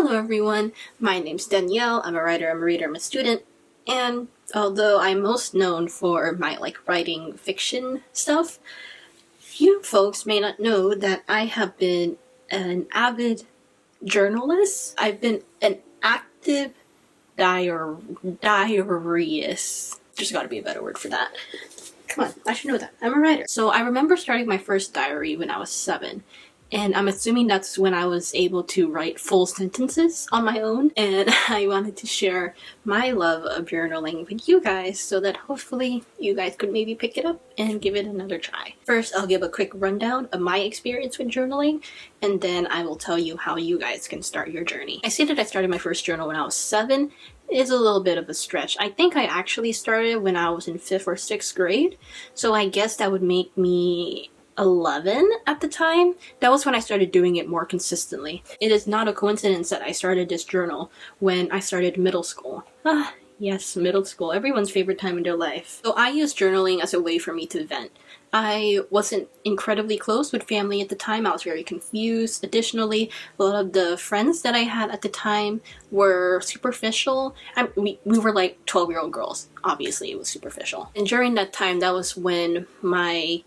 Hello everyone, my name's Danielle. I'm a writer, I'm a reader, I'm a student, and although I'm most known for my writing fiction stuff, you folks may not know that I have been an avid journalist. I've been an active diarist. There's gotta be a better word for that. Come on, I should know that. I'm a writer. So I remember starting my first diary when I was 7. And I'm assuming that's when I was able to write full sentences on my own. And I wanted to share my love of journaling with you guys so that hopefully you guys could maybe pick it up and give it another try. First, I'll give a quick rundown of my experience with journaling, and then I will tell you how you guys can start your journey. I say that I started my first journal when I was 7. Is a little bit of a stretch. I think I actually started when I was in 5th or 6th grade. So I guess that would make me 11 at the time. That was when I started doing it more consistently. It is not a coincidence that I started this journal when I started middle school. Yes, middle school. Everyone's favorite time in their life. So I used journaling as a way for me to vent. I wasn't incredibly close with family at the time. I was very confused. Additionally, a lot of the friends that I had at the time were superficial. We were like 12-year-old girls. Obviously, it was superficial. And during that time, that was when my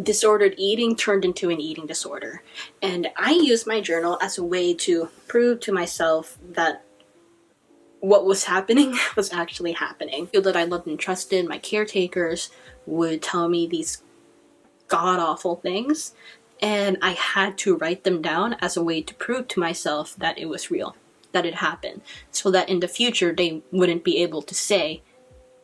disordered eating turned into an eating disorder. And I used my journal as a way to prove to myself that what was happening was actually happening. I feel that I loved and trusted. My caretakers would tell me these god-awful things, and I had to write them down as a way to prove to myself that it was real, that it happened, so that in the future they wouldn't be able to say,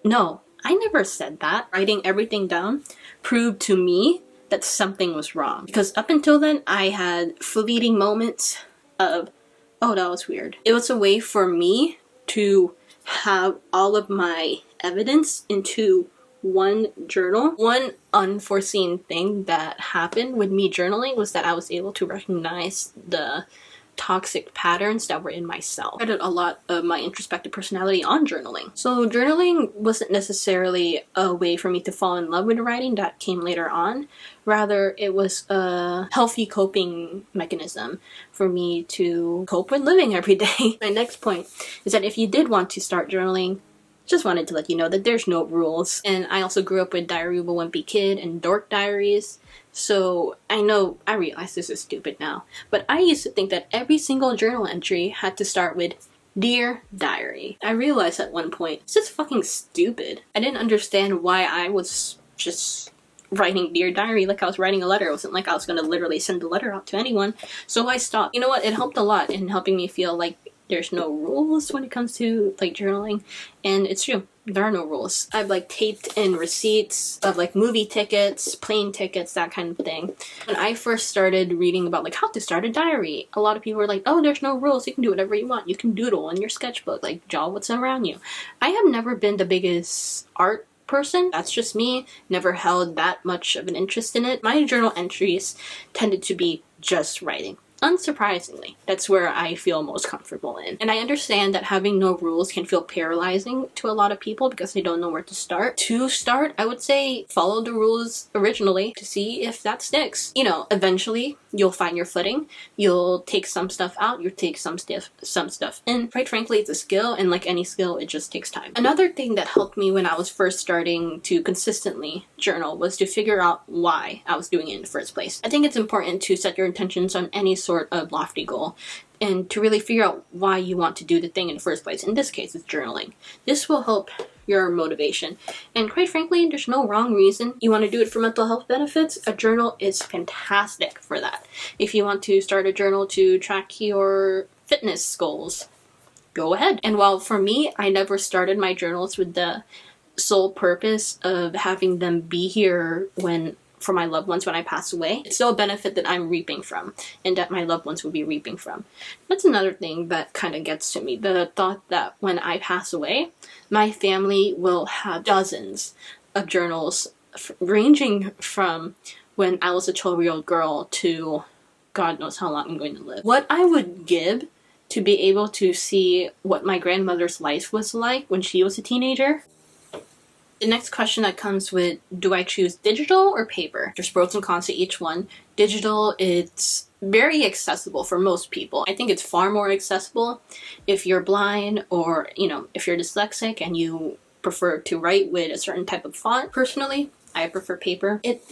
no, I never said that. Writing everything down proved to me that something was wrong. Because up until then, I had fleeting moments of, oh, that was weird. It was a way for me to have all of my evidence into one journal. One unforeseen thing that happened with me journaling was that I was able to recognize the toxic patterns that were in myself. I did a lot of my introspective personality on journaling. So journaling wasn't necessarily a way for me to fall in love with writing. That came later on. Rather, it was a healthy coping mechanism for me to cope with living every day. My next point is that if you did want to start journaling, just wanted to let you know that there's no rules. And I also grew up with Diary of a Wimpy Kid and Dork Diaries. So I realize this is stupid now, but I used to think that every single journal entry had to start with Dear Diary. I realized at one point, it's just fucking stupid. I didn't understand why I was just writing Dear Diary like I was writing a letter. It wasn't like I was gonna literally send a letter out to anyone. So I stopped. You know what? It helped a lot in helping me feel like there's no rules when it comes to journaling, and it's true. There are no rules. I've taped in receipts of movie tickets, plane tickets, that kind of thing. When I first started reading about how to start a diary, a lot of people were like, oh, there's no rules, you can do whatever you want. You can doodle in your sketchbook, draw what's around you. I have never been the biggest art person. That's just me. Never held that much of an interest in it. My journal entries tended to be just writing. Unsurprisingly, that's where I feel most comfortable in. And I understand that having no rules can feel paralyzing to a lot of people because they don't know where to start. To start, I would say follow the rules originally to see if that sticks. Eventually you'll find your footing. You'll take some stuff out, you'll take some stuff in. Quite frankly, it's a skill, and like any skill, it just takes time. Another thing that helped me when I was first starting to consistently journal was to figure out why I was doing it in the first place. I think it's important to set your intentions on any sort of lofty goal and to really figure out why you want to do the thing in the first place. In this case, it's journaling. This will help your motivation. And quite frankly, there's no wrong reason you want to do it for mental health benefits. A journal is fantastic for that. If you want to start a journal to track your fitness goals, go ahead. And while for me, I never started my journals with the sole purpose of having them be here for my loved ones when I pass away, it's still a benefit that I'm reaping from and that my loved ones will be reaping from. That's another thing that kind of gets to me. The thought that when I pass away, my family will have dozens of journals ranging from when I was a 12-year-old girl to God knows how long I'm going to live. What I would give to be able to see what my grandmother's life was like when she was a teenager The next question that comes with, do I choose digital or paper? There's pros and cons to each one. Digital, it's very accessible for most people. I think it's far more accessible if you're blind or, if you're dyslexic and you prefer to write with a certain type of font. Personally, I prefer paper. It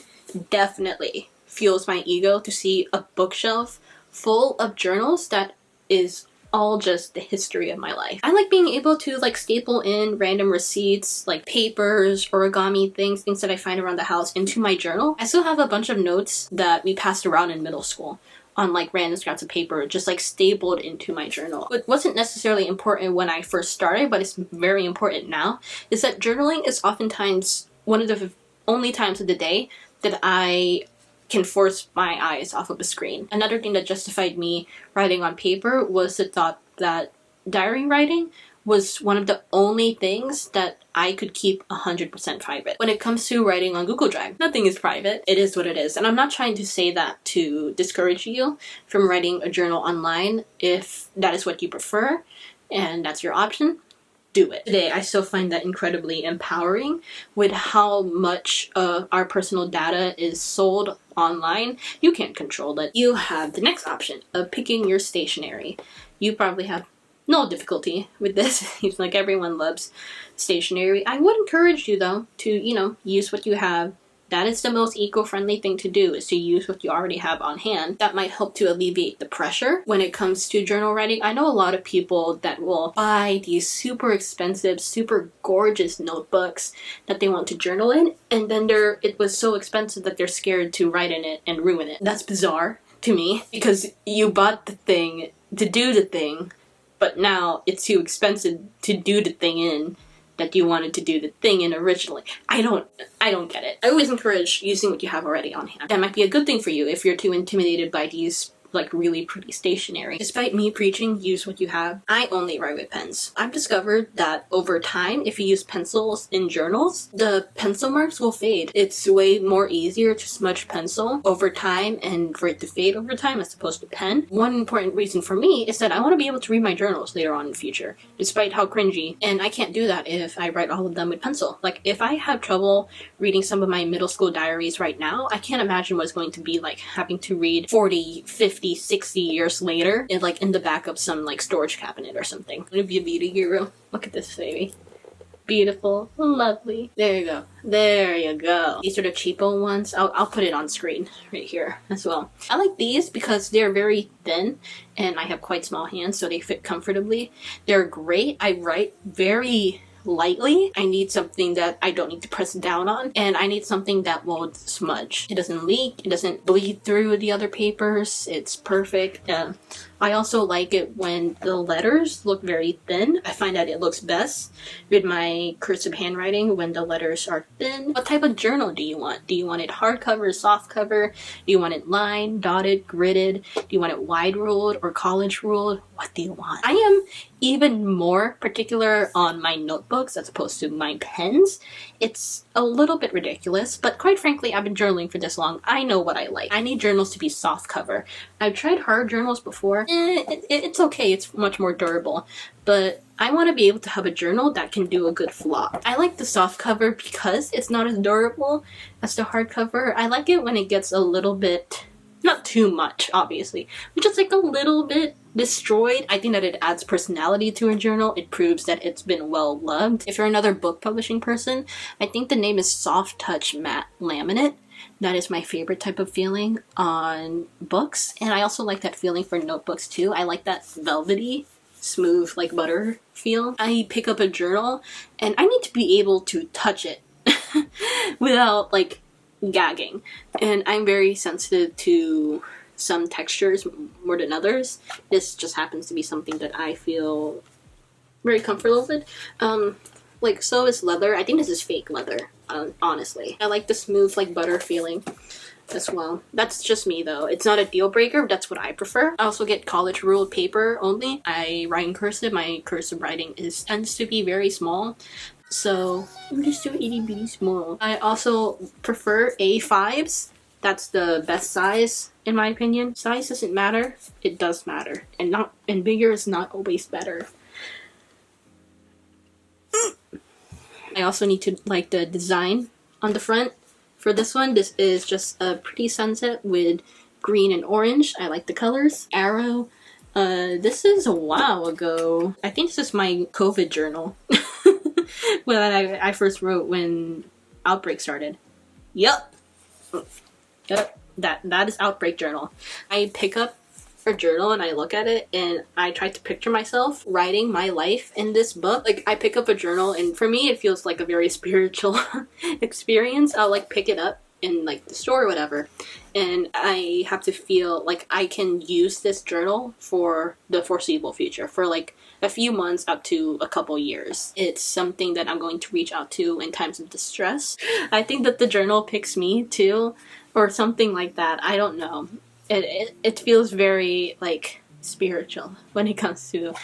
definitely fuels my ego to see a bookshelf full of journals that is all just the history of my life. I like being able to staple in random receipts, like papers, origami things that I find around the house into my journal. I still have a bunch of notes that we passed around in middle school on random scraps of paper, just stapled into my journal. What wasn't necessarily important when I first started, but it's very important now, is that journaling is oftentimes one of the only times of the day that I can force my eyes off of a screen. Another thing that justified me writing on paper was the thought that diary writing was one of the only things that I could keep 100% private. When it comes to writing on Google Drive, nothing is private. It is what it is. And I'm not trying to say that to discourage you from writing a journal online. If that is what you prefer and that's your option, do it. Today, I still find that incredibly empowering with how much of our personal data is sold online. You can't control it. You have the next option of picking your stationery. You probably have no difficulty with this. It seems like everyone loves stationery. I would encourage you though to, use what you have. That is the most eco-friendly thing to do, is to use what you already have on hand. That might help to alleviate the pressure when it comes to journal writing. I know a lot of people that will buy these super expensive, super gorgeous notebooks that they want to journal in, and then it was so expensive that they're scared to write in it and ruin it. That's bizarre to me, because you bought the thing to do the thing, but now it's too expensive to do the thing in that you wanted to do the thing in originally. I don't get it. I always encourage using what you have already on hand. That might be a good thing for you if you're too intimidated by these really pretty stationery. Despite me preaching, use what you have, I only write with pens. I've discovered that over time, if you use pencils in journals, the pencil marks will fade. It's way more easier to smudge pencil over time and for it to fade over time as opposed to pen. One important reason for me is that I want to be able to read my journals later on in the future, despite how cringy, and I can't do that if I write all of them with pencil. If I have trouble reading some of my middle school diaries right now, I can't imagine what it's going to be like having to read 40, 50, 60 years later in the back of some storage cabinet or something. It'd be a beauty guru. Look at this baby. Beautiful, lovely. There you go. There you go. These are the cheapo ones. I'll put it on screen right here as well. I like these because they're very thin and I have quite small hands, so they fit comfortably. They're great. I write very lightly. I need something that I don't need to press down on, and I need something that won't smudge. It doesn't leak, it doesn't bleed through the other papers. It's perfect. I also like it when the letters look very thin. I find that it looks best with my cursive handwriting when the letters are thin. What type of journal do you want? Do you want it hardcover, softcover? Do you want it lined, dotted, gridded? Do you want it wide ruled or college ruled? What do you want? I am even more particular on my notebooks as opposed to my pens. It's a little bit ridiculous, but quite frankly, I've been journaling for this long. I know what I like. I need journals to be soft cover. I've tried hard journals before. It's okay. It's much more durable, but I want to be able to have a journal that can do a good flop. I like the soft cover because it's not as durable as the hard cover. I like it when it gets a little bit, not too much, obviously, but just a little bit destroyed. I think that it adds personality to a journal. It proves that it's been well loved. If you're another book publishing person, I think the name is Soft Touch Matte Laminate. That is my favorite type of feeling on books, and I also like that feeling for notebooks too. I like that velvety, smooth, like butter feel. I pick up a journal, and I need to be able to touch it without gagging, and I'm very sensitive to some textures more than others. This just happens to be something that I feel very comfortable with. So is leather. I think this is fake leather, honestly. I like the smooth, butter feeling as well. That's just me, though. It's not a deal breaker, but that's what I prefer. I also get college ruled paper only. I write in cursive. My cursive writing tends to be very small, so I'm just too itty bitty small. I also prefer A5s. That's the best size, in my opinion. Size doesn't matter. It does matter, and bigger is not always better. I also need to like the design on the front. For this one, this is just a pretty sunset with green and orange. I like the colors. Arrow. This is a while ago. I think this is my COVID journal. When I first wrote when Outbreak started. Yep. That is Outbreak journal. I pick up a journal and I look at it and I try to picture myself writing my life in this book. Like, I pick up a journal and for me it feels like a very spiritual experience. I'll like pick it up in like the store or whatever, and I have to feel like I can use this journal for the foreseeable future, for like a few months up to a couple years. It's something that I'm going to reach out to in times of distress. I think that the journal picks me too, or something like that. I don't know. It feels very like spiritual when it comes to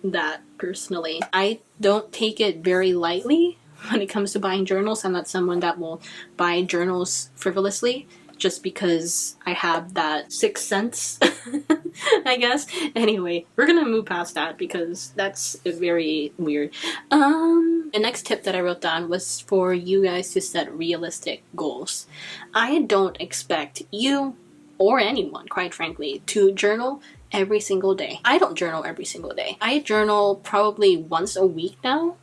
that personally. I don't take it very lightly when it comes to buying journals. I'm not someone that will buy journals frivolously just because I have that sixth sense, I guess. Anyway, we're gonna move past that because that's very weird. The next tip that I wrote down was for you guys to set realistic goals. I don't expect you or anyone, quite frankly, to journal every single day. I don't journal every single day. I journal probably once a week now.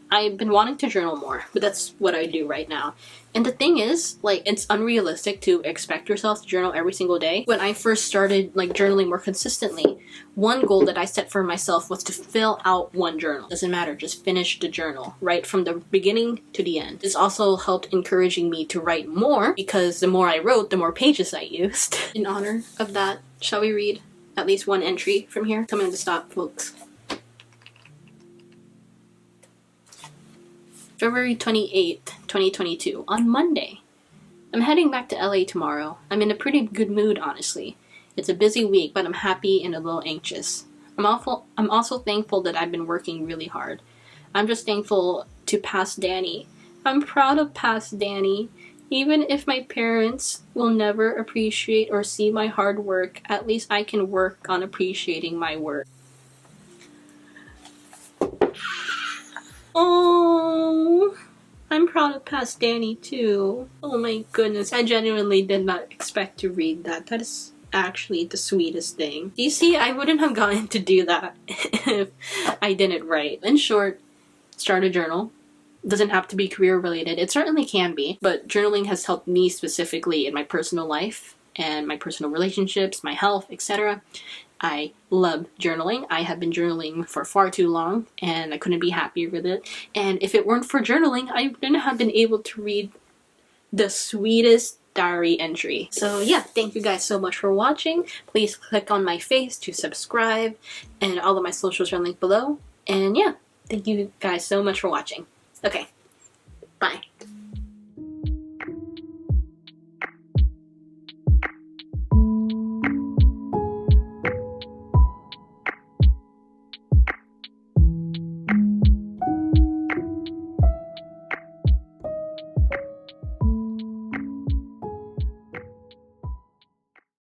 I've been wanting to journal more, but that's what I do right now. And the thing is, like, it's unrealistic to expect yourself to journal every single day. When I first started, like, journaling more consistently, one goal that I set for myself was to fill out one journal. Doesn't matter, just finish the journal, right from the beginning to the end. This also helped encouraging me to write more, because the more I wrote, the more pages I used. In honor of that, shall we read at least one entry from here? Coming to stop, folks. February 28th, 2022, on Monday. I'm heading back to LA tomorrow. I'm in a pretty good mood, honestly. It's a busy week, but I'm happy and a little anxious. I'm also thankful that I've been working really hard. I'm just thankful to Past Danny. I'm proud of Past Danny. Even if my parents will never appreciate or see my hard work, at least I can work on appreciating my work. Oh, I'm proud of Past Danny too. Oh my goodness, I genuinely did not expect to read that. That is actually the sweetest thing. You see, I wouldn't have gotten to do that if I didn't write. In short, start a journal. Doesn't have to be career related. It certainly can be, but journaling has helped me specifically in my personal life and my personal relationships, my health, etc. I love journaling. I have been journaling for far too long and I couldn't be happier with it. And if it weren't for journaling, I wouldn't have been able to read the sweetest diary entry. So yeah, thank you guys so much for watching. Please click on my face to subscribe, and all of my socials are linked below. And yeah, thank you guys so much for watching. Okay, bye.